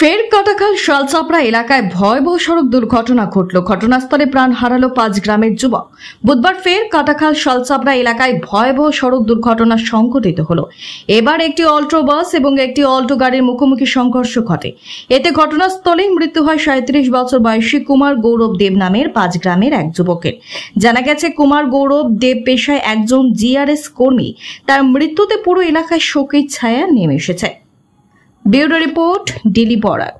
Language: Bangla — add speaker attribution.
Speaker 1: ফের কাটাখাল শালচাপড়া এলাকায় ভয়াবহ সড়ক দুর্ঘটনা ঘটল। ঘটনাস্থলে প্রাণ হারালো 5 গ্রামের যুবক। বুধবার ফের কাটাখাল শালচাপড়া এলাকায় ভয়াবহ সড়ক দুর্ঘটনা সংঘটিত হলো। এবার একটি অল্টো বাস এবং একটি অল্টো গাড়ির মুখোমুখি সংঘর্ষ ঘটে। এতে ঘটনাস্থলেই মৃত্যু হয় 37 বছর বয়সী কুমার গৌরব দেব নামের 5 গ্রামের এক যুবকের। জানা গেছে, কুমার গৌরব দেব পেশায় একজন জিআরএস কর্মী। তার মৃত্যুতে পুরো এলাকায় শোকের ছায়া নেমে এসেছে। Bureau report, daily Barak.